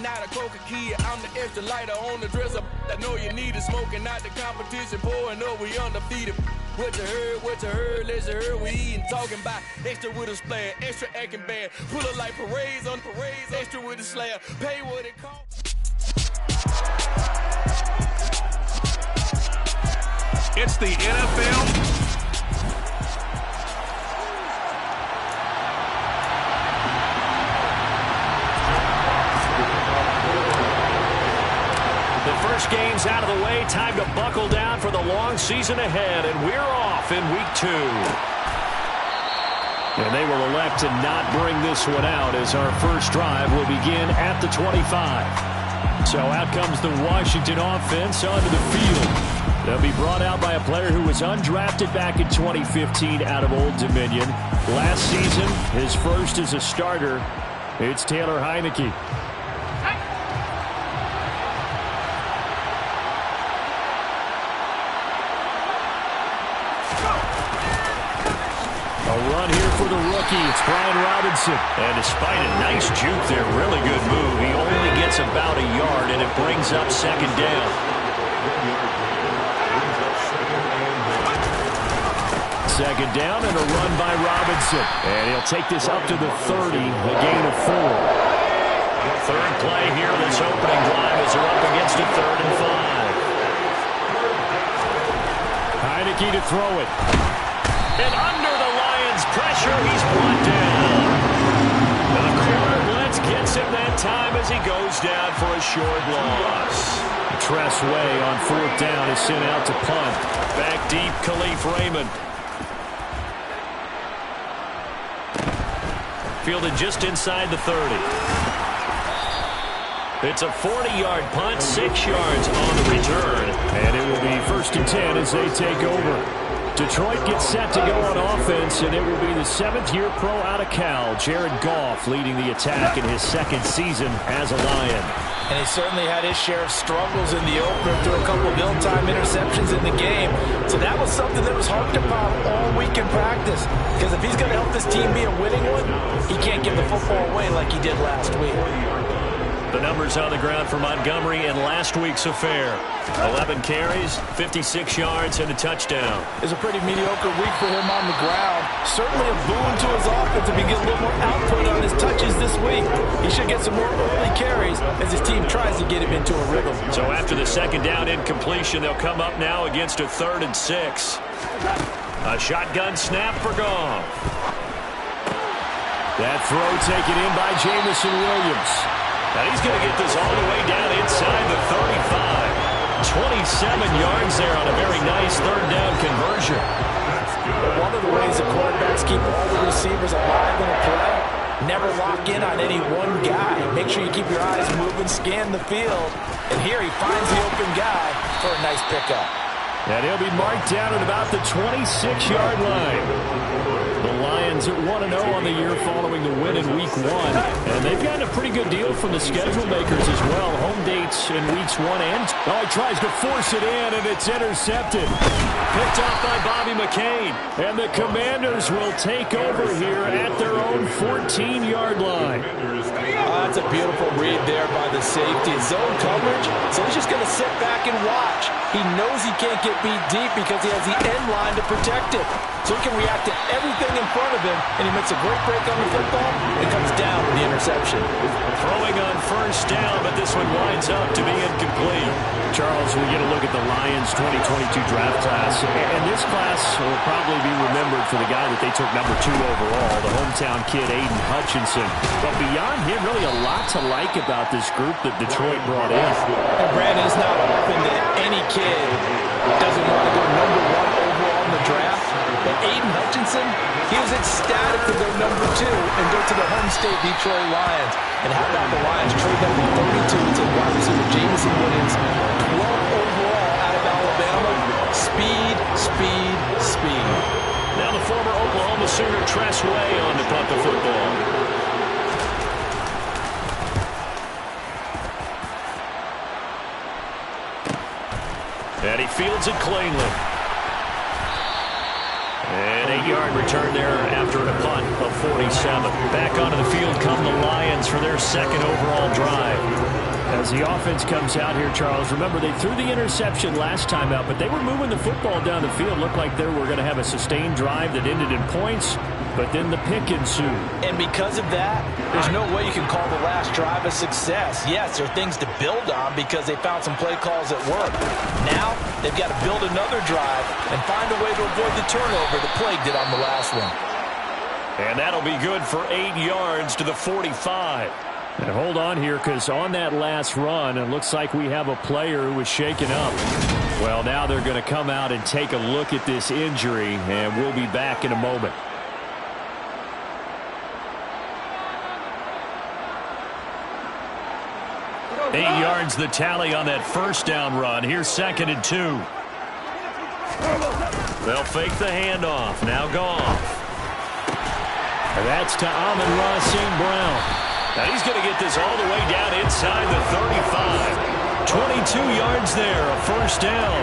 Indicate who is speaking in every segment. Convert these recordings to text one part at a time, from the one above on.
Speaker 1: not a coca kid. I'm the extra lighter on the dresser. I know you need it, smoking out the competition, pouring up, we undefeated. What you heard, let's hear we eatin', talking about extra with a splash, extra acting bad, pull it like parades on parades, extra with a slab, pay what it costs.
Speaker 2: It's the NFL. The first game's out of the way. Time to buckle down for the long season ahead, and we're off in week 2. And they will elect to not bring this one out as our first drive will begin at the 25. So out comes the Washington offense onto the field. They'll be brought out by a player who was undrafted back in 2015 out of Old Dominion. Last season, his first as a starter. It's Taylor Heineke. A run here for the rookie. It's Brian Robinson. And despite a nice juke there, really good move, he only gets about a yard, and it brings up second down. Second down and a run by Robinson. And he'll take this up to the 30, a gain of 4. Third play here this opening drive as they're up against a 3rd and 5. Heineke to throw it. And under the Lions' pressure, he's brought down. And the corner blitz gets him that time as he goes down for a short loss. Tress Way on 4th down is sent out to punt. Back deep, Khalif Raymond. Fielded just inside the 30. It's a 40-yard punt, 6 yards on the return. And it will be 1st and 10 as they take over. Detroit gets set to go on offense, and it will be the 7th-year pro out of Cal, Jared Goff, leading the attack in his 2nd season as a Lion.
Speaker 3: And he certainly had his share of struggles in the opener, threw a couple of ill-timed interceptions in the game. So that was something that was harped about all week in practice. Because if he's going to help this team be a winning one, he can't give the football away like he did last week.
Speaker 2: The numbers on the ground for Montgomery in last week's affair. 11 carries, 56 yards, and a touchdown.
Speaker 3: It's a pretty mediocre week for him on the ground. Certainly a boon to his offense if he gets a little more output on his touches this week. He should get some more early carries as his team tries to get him into a rhythm.
Speaker 2: So after the 2nd down incompletion, they'll come up now against a 3rd and 6. A shotgun snap for Goff. That throw taken in by Jamison Williams. And he's going to get this all the way down inside the 35. 27 yards there on a very nice 3rd down conversion.
Speaker 3: One of the ways the quarterbacks keep all the receivers alive in a play, never lock in on any one guy. Make sure you keep your eyes moving, scan the field. And here he finds the open guy for a nice pickup.
Speaker 2: And he'll be marked down at about the 26-yard line. The Lions at 1-0 on the year following the win in Week 1. And they've gotten a pretty good deal from the schedule makers as well. Home dates in Weeks 1 and 2. Oh, he tries to force it in, and it's intercepted. Picked off by Bobby McCain. And the Commanders will take over here at their own 14-yard line.
Speaker 3: That's a beautiful read there by the safety. Zone coverage, so he's just going to sit back and watch. He knows he can't get beat deep because he has the end line to protect it. So he can react to everything in front of him, and he makes a great break on the football and comes down with the interception.
Speaker 2: Throwing on 1st down, but this one winds up to be incomplete. Charles, we get a look at the Lions 2022 draft class, and this class will probably be remembered for the guy that they took number 2 overall, the hometown kid Aiden Hutchinson. But beyond him, really a lot to like about this group that Detroit brought in.
Speaker 3: And Brandon, is not open to any kid doesn't want to go number 1 overall in the draft. But Aiden Hutchinson, he was ecstatic to go number 2 and go to the home state Detroit Lions. And how about the Lions trade number 32 to wide receiver Jamison Williams, 12 overall out of Alabama. Speed, speed, speed.
Speaker 2: Now the former Oklahoma Sooner Tress Way on to punt the football. And he fields it cleanly. An 8-yard return there after a punt of 47. Back onto the field come the Lions for their 2nd overall drive. As the offense comes out here, Charles, remember they threw the interception last time out, but they were moving the football down the field. Looked like they were going to have a sustained drive that ended in points, but then the pick ensued.
Speaker 3: And because of that, there's no way you can call the last drive a success. Yes, there are things to build on because they found some play calls that work. Now, they've got to build another drive and find a way to avoid the turnover that plagued it on the last one.
Speaker 2: And that'll be good for 8 yards to the 45. And hold on here, because on that last run, it looks like we have a player who was shaken up. Well, now they're going to come out and take a look at this injury, and we'll be back in a moment. Eight yards the tally on that first down run. Here's 2nd and 2. They'll fake the handoff. Now Goff. And that's to Amon-Ra St. Brown. Now he's going to get this all the way down inside the 35. 22 yards there, a first down.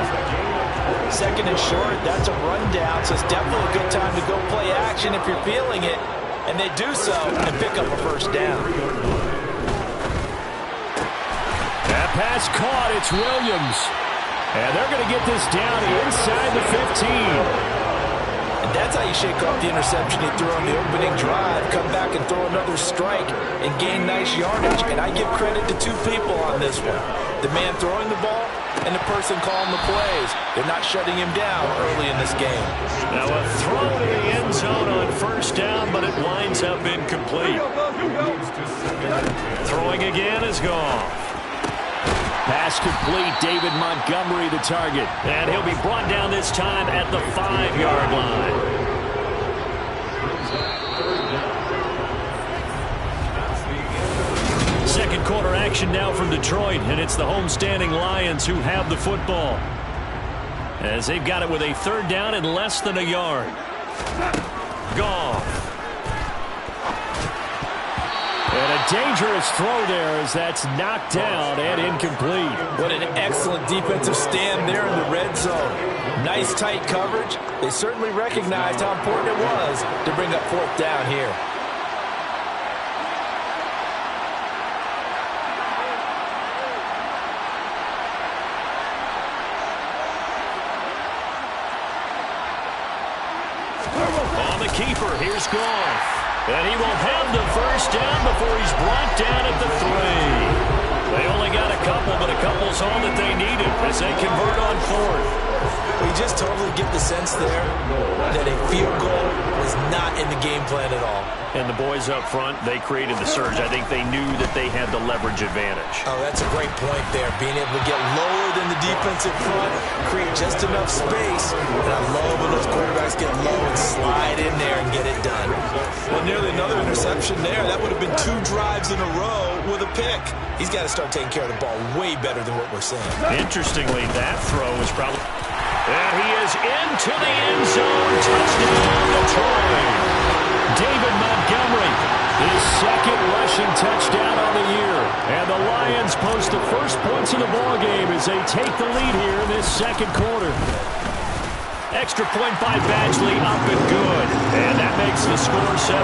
Speaker 3: 2nd and short, that's a rundown, so it's definitely a good time to go play action if you're feeling it. And they do so and pick up a first down.
Speaker 2: That pass caught, it's Williams. And they're going to get this down inside the 15.
Speaker 3: And that's how you shake off the interception he threw on the opening drive, come back and throw another strike and gain nice yardage. And I give credit to two people on this one. The man throwing the ball and the person calling the plays. They're not shutting him down early in this game.
Speaker 2: Now a throw to the end zone on first down, but it winds up incomplete. Throwing again is gone. Pass complete, David Montgomery the target. And he'll be brought down this time at the 5-yard line. Second quarter action now from Detroit, and it's the homestanding Lions who have the football. As they've got it with a 3rd down and less than a yard. Goff. And a dangerous throw there as that's knocked down and incomplete.
Speaker 3: What an excellent defensive stand there in the red zone. Nice tight coverage. They certainly recognized how important it was to bring up 4th down here.
Speaker 2: On the keeper, here's Goff. And he will have the first down before he's brought down at the 3. They only got a couple, but a couple's all that they needed as they convert on 4th.
Speaker 3: We just totally get the sense there that a field goal was not in the game plan at all.
Speaker 2: And the boys up front, they created the surge. I think they knew that they had the leverage advantage.
Speaker 3: Oh, that's a great point there. Being able to get lower than the defensive front, create just enough space. And I love when those quarterbacks get low and slide in there and get it done. Well, nearly another interception there. That would have been 2 drives in a row with a pick. He's got to start taking care of the ball way better than what we're seeing.
Speaker 2: Interestingly, that throw was probably... And he is into the end zone. Touchdown, Detroit. David Montgomery, his 2nd rushing touchdown on the year. And the Lions post the first points of the ballgame as they take the lead here in this 2nd quarter. Extra point by Badgley, up and good. And that makes the score 7-0.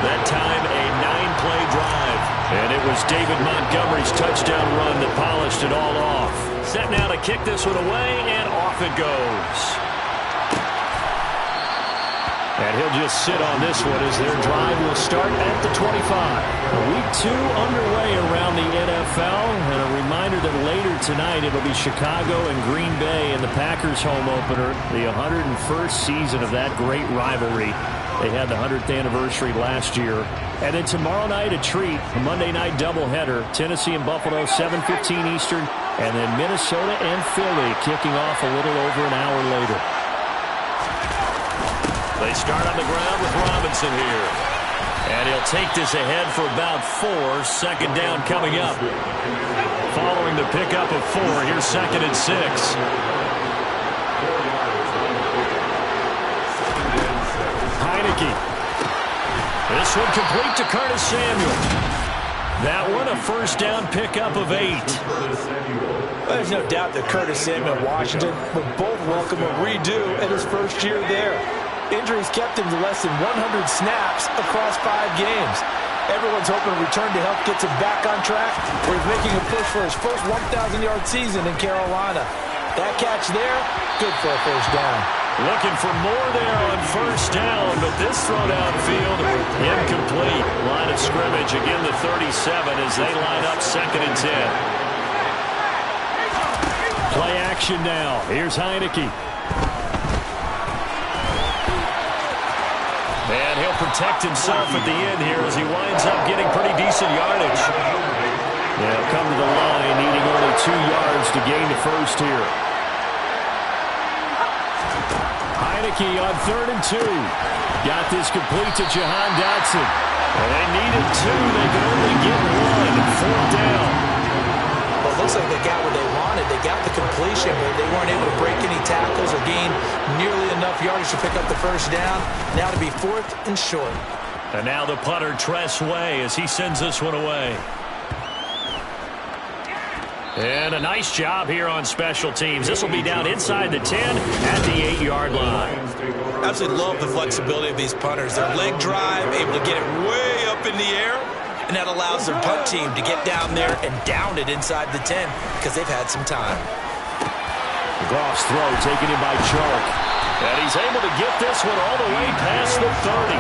Speaker 2: That time, a 9-play drive. And it was David Montgomery's touchdown run that polished it all off. Set now to kick this one away, and off it goes. And he'll just sit on this one as their drive will start at the 25. Week 2 underway around the NFL. And a reminder that later tonight it'll be Chicago and Green Bay in the Packers home opener. The 101st season of that great rivalry. They had the 100th anniversary last year. And then tomorrow night a treat, a Monday night doubleheader. Tennessee and Buffalo, 7:15 Eastern. And then Minnesota and Philly kicking off a little over an hour later. They start on the ground with Robinson here. And he'll take this ahead for about 4. 2nd down coming up. Following the pickup of 4, here's 2nd and 6. Heineke. This one complete to Curtis Samuel. That one a first down pickup of 8.
Speaker 3: Well, there's no doubt that Curtis Samuel and Washington would both welcome a redo in his first year there. Injuries kept him to less than 100 snaps across 5 games. Everyone's hoping to return to health gets him back on track, where he's making a push for his first 1,000-yard season in Carolina. That catch there, good for a first down.
Speaker 2: Looking for more there on first down, but this throw downfield, incomplete. Line of scrimmage, again the 37 as they line up 2nd and 10. Play action now. Here's Heineke. And he'll protect himself at the end here as he winds up getting pretty decent yardage. They'll come to the line, needing only 2 yards to gain the first here. Heineke on 3rd and 2. Got this complete to Jahan Dotson. And they needed 2. They could only get 1. 4th down.
Speaker 3: Well, it looks like they got what they wanted. They got the completion, but they weren't able to break any tackles or gain nearly enough yardage to pick up the first down. Now to be 4th and short.
Speaker 2: And now the punter, Tress Way, as he sends this one away. And a nice job here on special teams. This will be down inside the 10 at the 8-yard line.
Speaker 3: Absolutely love the flexibility of these punters. Their leg drive, able to get it way up in the air, and that allows their punt team to get down there and down it inside the 10 because they've had some time.
Speaker 2: Goff's throw taken in by Chark. And he's able to get this one all the way past the 30.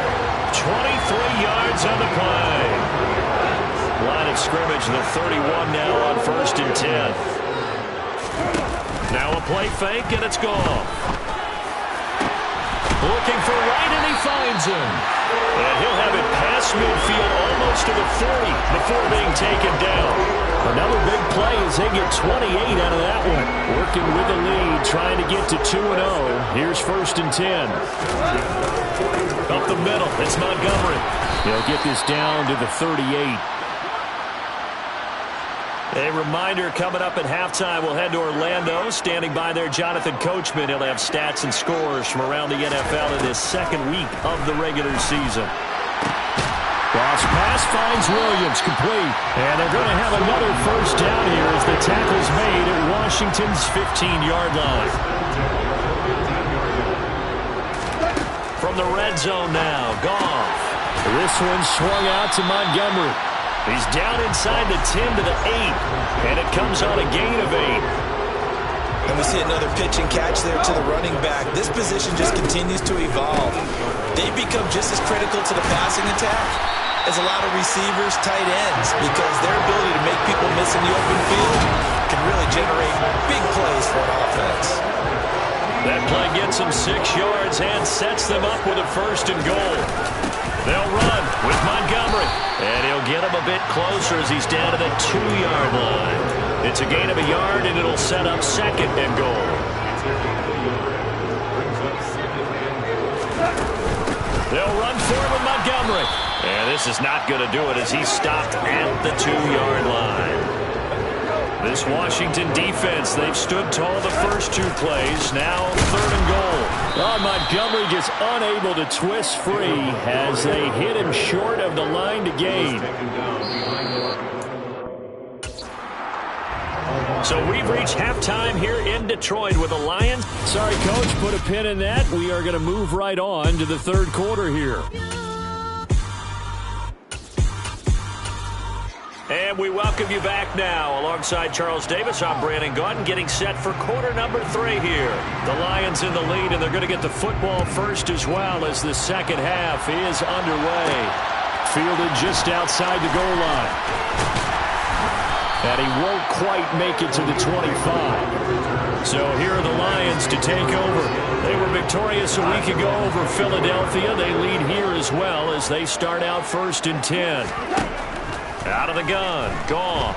Speaker 2: 23 yards on the play. Line of scrimmage, the 31 now on 1st and 10. Now a play fake, and it's gone. Looking for Wright, and he finds him. And he'll have it past midfield almost to the 40 before being taken down. Another big play as they get 28 out of that one. Working with the lead, trying to get to 2-0. Here's 1st and 10. Up the middle, it's Montgomery. He'll get this down to the 38. A reminder, coming up at halftime, we'll head to Orlando. Standing by there, Jonathan Coachman. He'll have stats and scores from around the NFL in this 2nd week of the regular season. Cross pass finds Williams, complete. And they're going to have another first down here as the tackle's made at Washington's 15-yard line. From the red zone now, Goff. This one swung out to Montgomery. He's down inside the 10 to the 8, and it comes on a gain of 8.
Speaker 3: And we see another pitch and catch there to the running back. This position just continues to evolve. They've become just as critical to the passing attack as a lot of receivers, tight ends, because their ability to make people miss in the open field can really generate big plays for an offense.
Speaker 2: That play gets them 6 yards and sets them up with a 1st and goal. They'll run with Montgomery, and he'll get him a bit closer as he's down to the 2-yard line. It's a gain of a yard, and it'll set up 2nd and goal. They'll run forward with Montgomery, and this is not going to do it as he's stopped at the 2-yard line. This Washington defense, they've stood tall the first 2 plays. Now 3rd and goal. Oh, Montgomery just unable to twist free as they hit him short of the line to gain. So we've reached halftime here in Detroit with the Lions. Sorry, Coach, put a pin in that. We are going to move right on to the 3rd quarter here. And we welcome you back now. Alongside Charles Davis, I'm Brandon Gaudin, getting set for quarter number 3 here. The Lions in the lead, and they're going to get the football first as well as the second half is underway. Fielded just outside the goal line. And he won't quite make it to the 25. So here are the Lions to take over. They were victorious a week ago over Philadelphia. They lead here as well as they start out 1st and 10. Out of the gun, Goff.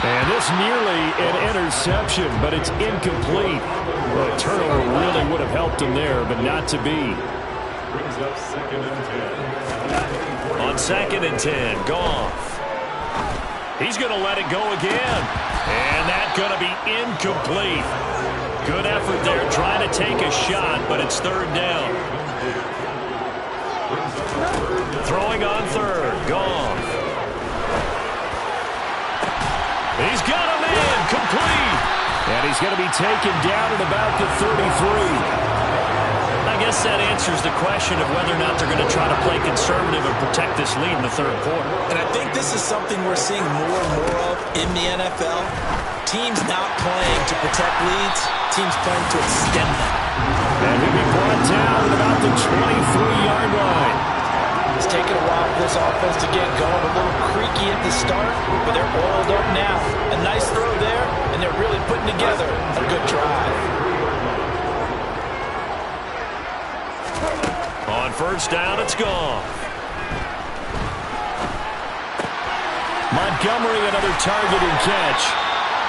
Speaker 2: And this nearly an interception, but it's incomplete. Well, a turnover really would have helped him there, but not to be.
Speaker 4: Brings up 2nd and 10.
Speaker 2: On 2nd and 10, Goff. He's going to let it go again. And that's going to be incomplete. Good effort there, trying to take a shot, but it's 3rd down. Throwing on 3rd, Goff. He's got a man, complete. And he's going to be taken down at about the 33. I guess guess that answers the question of whether or not they're going to try to play conservative and protect this lead in the third quarter.
Speaker 3: And I think this is something we're seeing more and more of in the NFL. Teams not playing to protect leads, teams playing to extend them.
Speaker 2: And he'll be brought down at about the 23-yard line.
Speaker 3: It's taken a while for this offense to get going. A little creaky at the start, but they're oiled up now. A nice throw there, and they're really putting together a good drive.
Speaker 2: On first down, it's gone. Montgomery, another target and catch.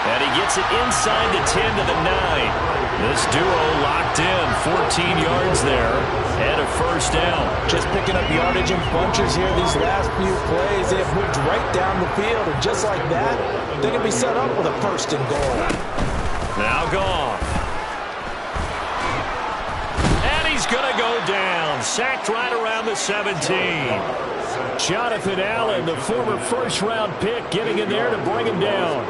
Speaker 2: And he gets it inside the 10 to the 9. This duo locked in, 14 yards there, and a first down.
Speaker 3: Just picking up yardage in bunches here these last few plays. They have moved right down the field, and just like that, they're going to be set up with a first and goal.
Speaker 2: Now gone. And he's going to go down, sacked right around the 17. Jonathan Allen, the former first-round pick, getting in there to bring him down.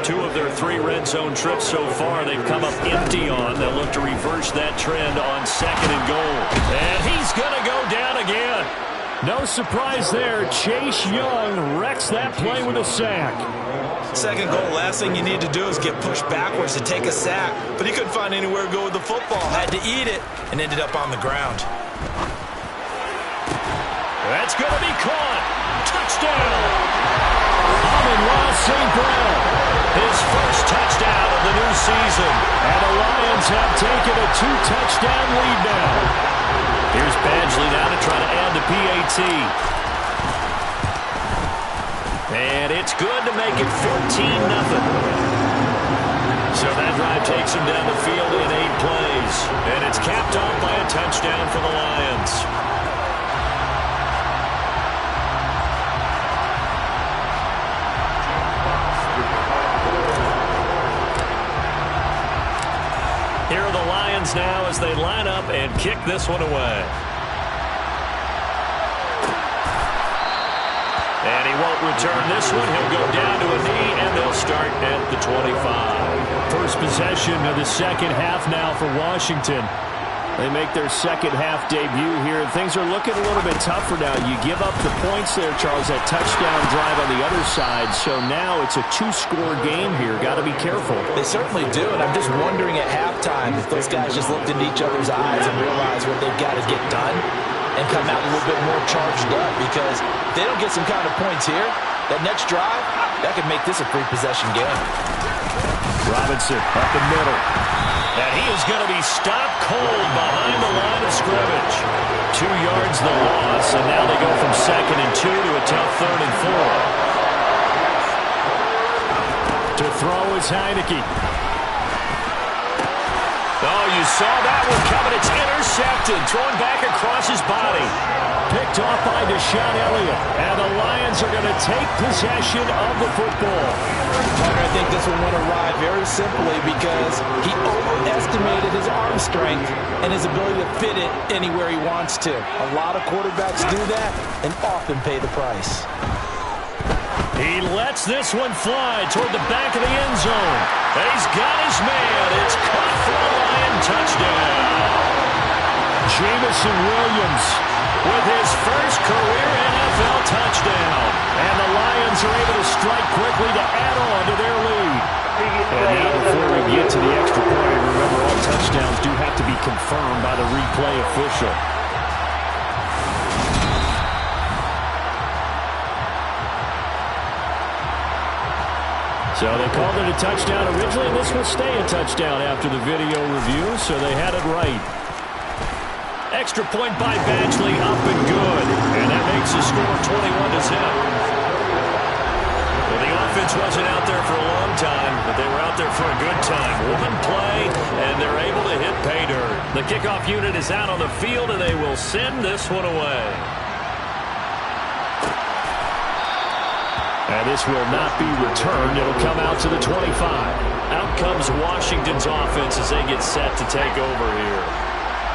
Speaker 2: 2 of their 3 red zone trips so far they've come up empty on. They'll look to reverse that trend on second and goal. And he's going to go down again. No surprise there. Chase Young wrecks that play with a sack.
Speaker 3: Second goal, last thing you need to do is get pushed backwards to take a sack. But he couldn't find anywhere to go with the football. Had to eat it and ended up on the ground.
Speaker 2: That's going to be caught. Touchdown. Amon-Ra St. Brown. His first touchdown of the new season. And the Lions have taken a 2-touchdown lead now. Here's Badgley now to try to add the PAT. And it's good to make it 14-0. So that drive takes him down the field in 8 plays. And it's capped off by a touchdown for the Lions. Here are the Lions now as they line up and kick this one away. And he won't return this one. He'll go down to a knee, and they'll start at the 25. First possession of the second half now for Washington. They make their second half debut here, and things are looking a little bit tougher now. You give up the points there, Charles, that touchdown drive on the other side. So now it's a 2-score game here. Got to be careful.
Speaker 3: They certainly do, and I'm just wondering at halftime if those guys just looked into each other's eyes and realized what they've got to get done and come out a little bit more charged up, because if they don't get some kind of points here, that next drive, that could make this a free possession game.
Speaker 2: Robinson up the middle. And he is going to be stopped cold behind the line of scrimmage. 2 yards the loss, and now they go from 2nd and 2 to a tough 3rd and 4. To throw is Heineke. Oh, you saw that one coming. It's intercepted. Thrown back across his body. Picked off by Deshaun Elliott. And the Lions are going to take possession of the football.
Speaker 3: I think this one went awry very simply because he overestimated his arm strength and his ability to fit it anywhere he wants to. A lot of quarterbacks do that and often pay the price.
Speaker 2: He lets this one fly toward the back of the end zone. And he's got his man. It's caught for a Lion touchdown. Jamison Williams with his first career NFL touchdown. And the Lions are able to strike quickly to add on to their lead. And now before we get to the extra point, remember all touchdowns do have to be confirmed by the replay official. So they called it a touchdown originally, and this will stay a touchdown after the video review, so they had it right. Extra point by Badgley, up and good. And that makes the score 21-0. Well, the offense wasn't out there for a long time, but they were out there for a good time. One play, and they're able to hit pay dirt. The kickoff unit is out on the field, and they will send this one away. And this will not be returned. It'll come out to the 25. Out comes Washington's offense as they get set to take over here.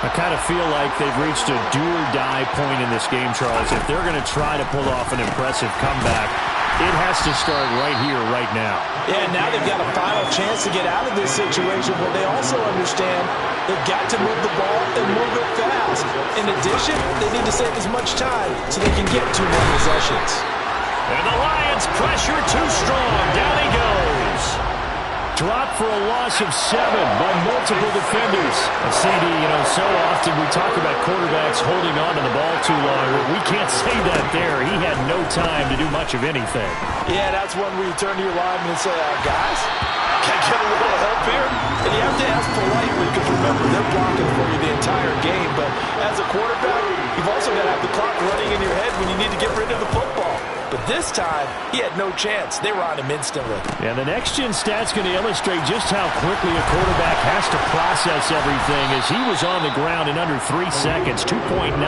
Speaker 2: I kind of feel like they've reached a do-or-die point in this game, Charles. If they're going to try to pull off an impressive comeback, It has to start right here, right now.
Speaker 3: Yeah, now they've got a final chance to get out of this situation, but they also understand they've got to move the ball and move it fast. In addition, they need to save as much time so they can get 2 more possessions.
Speaker 2: And the Lions pressure too strong. Down he goes. Dropped for a loss of 7 by multiple defenders. And CD, so often we talk about quarterbacks holding on to the ball too long. We can't say that there. He had no time to do much of anything.
Speaker 3: Yeah, that's one where you turn to your lineman and say, guys, can I get a little help here? And you have to ask politely because remember, they're blocking for you the entire game. But as a quarterback, you've also got to have the clock running in your head when you need to get rid of the football. But this time, he had no chance. They were on him instantly.
Speaker 2: And the next-gen stat's going to illustrate just how quickly a quarterback has to process everything as he was on the ground in under 3 seconds, 2.9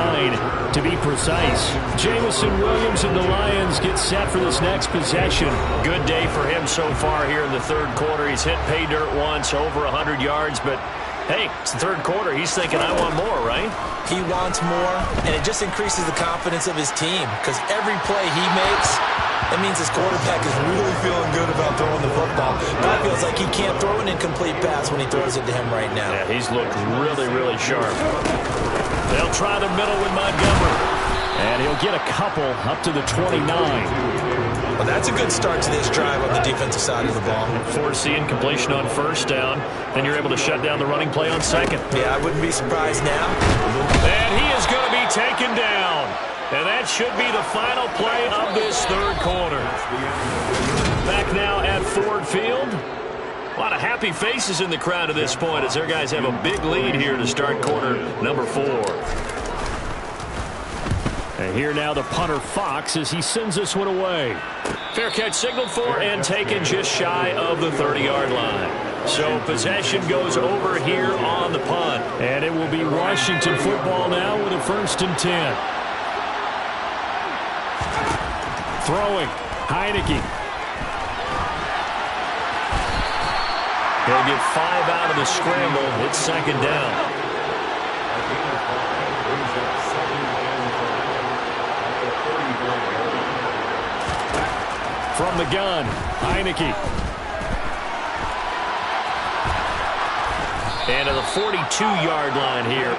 Speaker 2: to be precise. Jamison Williams and the Lions get set for this next possession. Good day for him so far here in the third quarter. He's hit pay dirt once, over 100 yards, but hey, it's the third quarter. He's thinking, I want more, right?
Speaker 3: He wants more, and it just increases the confidence of his team because every play he makes, that means his quarterback is really feeling good about throwing the football. Guy feels like he can't throw an incomplete pass when he throws it to him right now.
Speaker 2: Yeah, he's looked really, really sharp. They'll try the middle with Montgomery. And he'll get a couple up to the 29.
Speaker 3: Well, that's a good start to this drive on the defensive side of the ball.
Speaker 2: Foreseeing completion on first down. Then you're able to shut down the running play on second.
Speaker 3: Yeah, I wouldn't be surprised now.
Speaker 2: And he is going to be taken down. And that should be the final play of this third quarter. Back now at Ford Field. A lot of happy faces in the crowd at this point as their guys have a big lead here to start quarter number 4. And here now the punter Fox as he sends this one away. Fair catch signaled for and taken just shy of the 30-yard line. So possession goes over here on the punt. And it will be Washington football now with a 1st and 10. Throwing. Heineke. He'll get 5 out of the scramble. It's 2nd down. From the gun, Heineke. And to the 42-yard line here.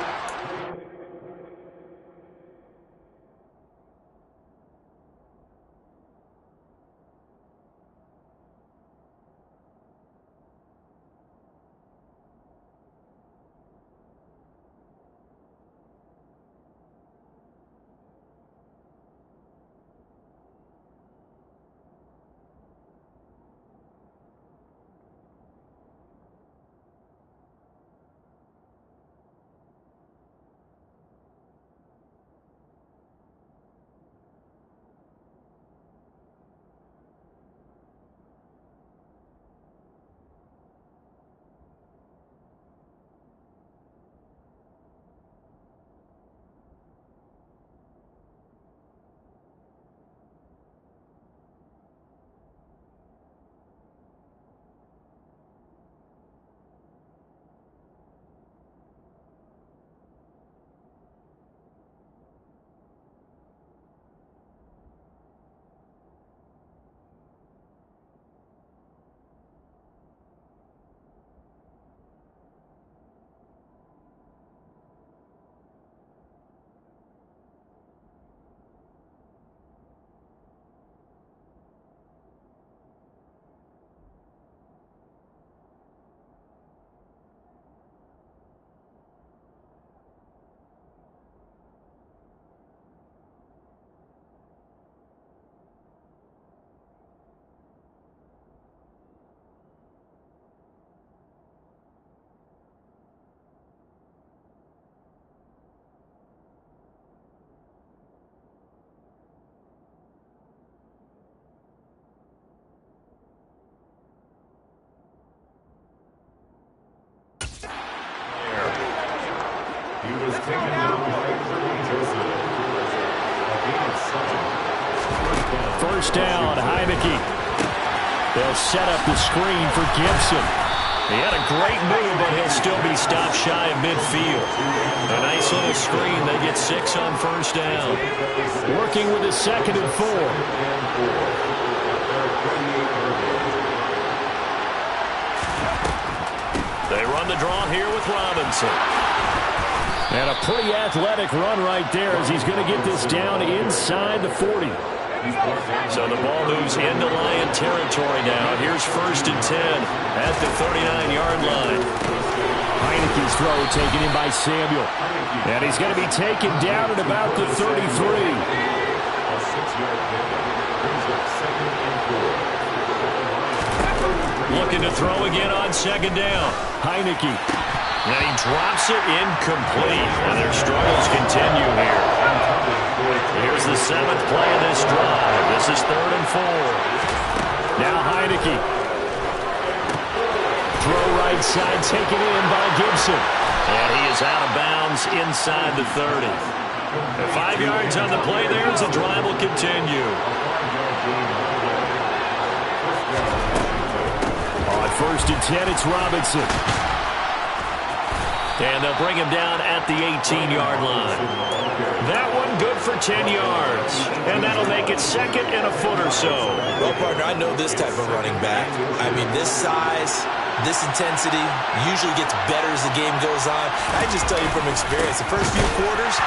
Speaker 4: He was taken down by Joseph.
Speaker 2: First down, Heineke. They'll set up the screen for Gibson. He had a great move, but he'll still be stopped shy of midfield. A nice little screen. They get 6 on first down. Working with a 2nd and 4. They run the draw here with Robinson. And a pretty athletic run right there as he's going to get this down inside the 40. So the ball moves into Lion territory now. Here's 1st and 10 at the 39-yard line. Heineke's throw taken in by Samuel. And he's going to be taken down at about the 33. Looking to throw again on 2nd down. Heineke. And he drops it incomplete. And their struggles continue here. Here's the 7th play of this drive. This is 3rd and 4. Now Heineke. Throw right side taken in by Gibson. And he is out of bounds inside the 30. 5 yards on the play there as the drive will continue. On 1st and 10, it's Robinson. And they'll bring him down at the 18-yard line. That one good for 10 yards. And that'll make it 2nd and a foot or so.
Speaker 3: Well, partner, I know this type of running back. I mean, this size, this intensity usually gets better as the game goes on. I just tell you from experience, the first few quarters,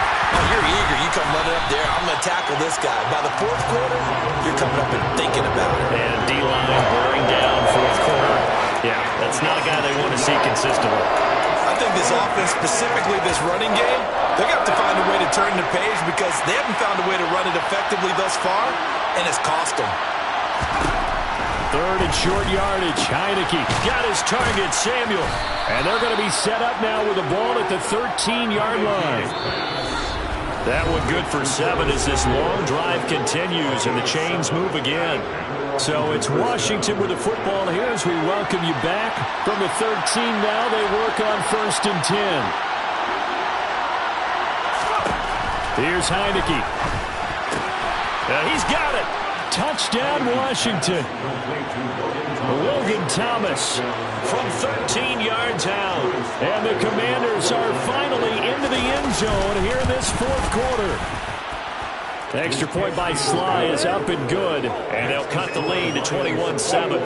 Speaker 3: you're eager. You come running up there, I'm going to tackle this guy. By the 4th quarter, you're coming up and thinking about it.
Speaker 2: And D-line wearing down 4th quarter. Yeah, that's not a guy they want to see consistently.
Speaker 3: I think this offense, specifically this running game, they're going to have to find a way to turn the page because they haven't found a way to run it effectively thus far, and it's cost them.
Speaker 2: 3rd and short yardage. Heineke got his target, Samuel. And they're going to be set up now with the ball at the 13-yard line. That one good for 7 as this long drive continues and the chains move again. So it's Washington with the football here as we welcome you back. From the 13 now, they work on 1st and 10. Here's Heineke. He's got it. Touchdown, Washington. Logan Thomas from 13 yards out. And the Commanders are finally into the end zone here in this 4th quarter. The extra point by Sly is up and good. And they'll cut the lead to 21-7.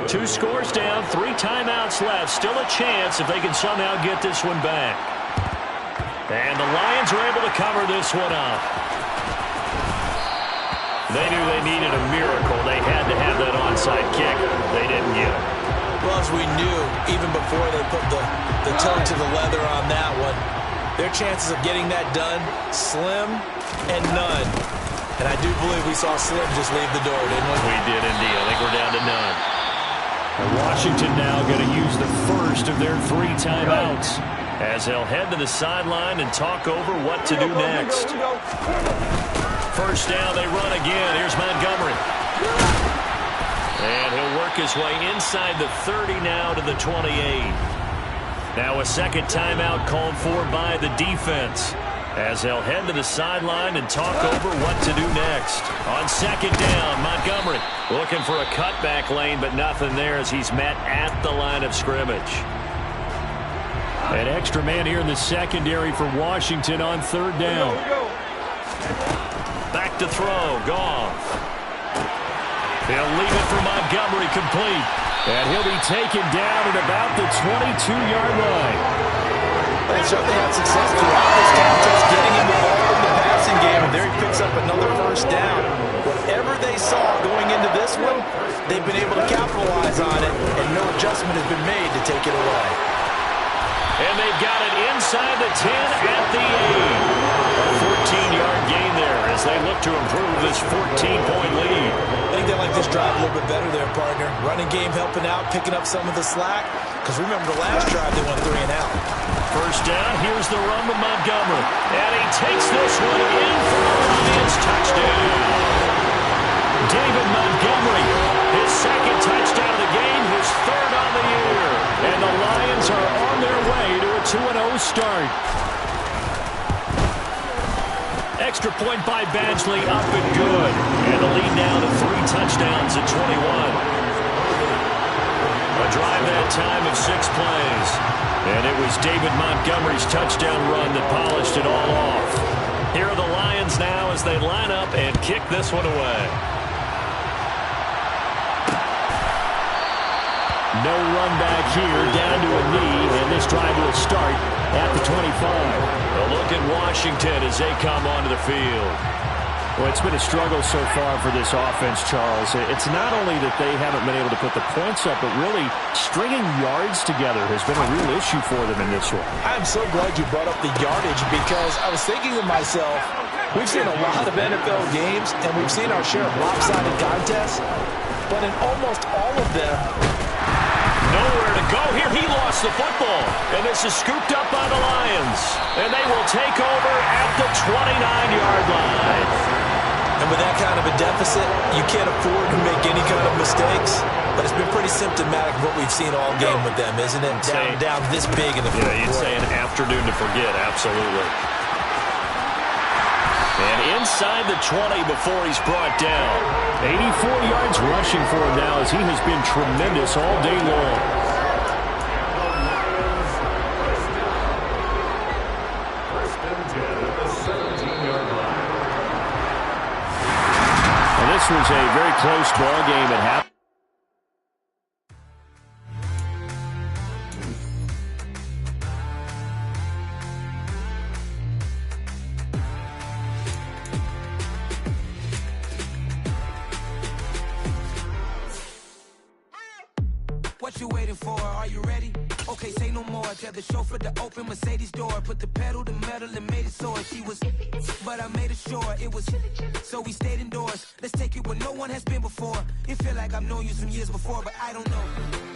Speaker 2: 2 scores down, 3 timeouts left. Still a chance if they can somehow get this one back. And the Lions are able to cover this one up. They knew they needed a miracle. They had to have that onside kick. They didn't get it.
Speaker 3: Well, as we knew, even before they put the toe to the leather on that one, their chances of getting that done, slim and none. And I do believe we saw Slim just leave the door, didn't we?
Speaker 2: We did indeed. I think we're down to none. And Washington now going to use the first of their 3 timeouts as they'll head to the sideline and talk over what to do next. First down, they run again. Here's Montgomery. And he'll work his way inside the 30 now to the 28. Now a 2nd timeout called for by the defense as they'll head to the sideline and talk over what to do next. On 2nd down, Montgomery looking for a cutback lane, but nothing there as he's met at the line of scrimmage. An extra man here in the secondary for Washington on 3rd down. Back to throw, Goff. They'll leave it for Montgomery complete. And he'll be taken down at about the 22-yard line.
Speaker 3: They certainly had success throughout this contest getting him involved in the passing game, and there he picks up another 1st down. Whatever they saw going into this one, they've been able to capitalize on it, and no adjustment has been made to take it away.
Speaker 2: And they've got it inside the 10 at the 8. A 14-yard gain there as they look to improve this 14-point lead.
Speaker 3: I think they like this drive a little bit better there, partner. Running game helping out, picking up some of the slack. Because remember the last drive, they went 3 and out.
Speaker 2: First down, here's the run to Montgomery. And he takes this one in for the Lions touchdown. David Montgomery, his 2nd touchdown of the game, his 3rd on the year. And the Lions are on their way to a 2-0 start. Extra point by Badgley, up and good. And the lead now to 3 touchdowns at 21. A drive that time of 6 plays. And it was David Montgomery's touchdown run that polished it all off. Here are the Lions now as they line up and kick this one away. No run back here, down to a knee, and this drive will start at the 25.
Speaker 5: A look at Washington as they come onto the field.
Speaker 2: Well, it's been a struggle so far for this offense, Charles. It's not only that they haven't been able to put the points up, but really stringing yards together has been a real issue for them in this one.
Speaker 3: I'm so glad you brought up the yardage because I was thinking to myself, we've seen a lot of NFL games, and we've seen our share of lopsided contests, but in almost all of them,
Speaker 5: nowhere to go here. He lost the football, and this is scooped up by the Lions, and they will take over at the 29-yard line.
Speaker 3: and with that kind of a deficit, you can't afford to make any kind of mistakes. But it's been pretty symptomatic of what we've seen all game with them, isn't it? Down this big in the fourth quarter.
Speaker 5: You'd say an afternoon to forget, absolutely. And inside the 20 before he's brought down.
Speaker 2: 84 yards rushing for him now as he has been tremendous all day long. This was a very close ball game at half.
Speaker 6: What you waiting for? Are you ready? Okay, say no more. Tell the chauffeur to open Mercedes door. Put the pedal to metal and made it soar. She was, but I made it sure it was. So we stayed indoors. Let's take it where no one has been before. It feel like I've known you some years before, but I don't know.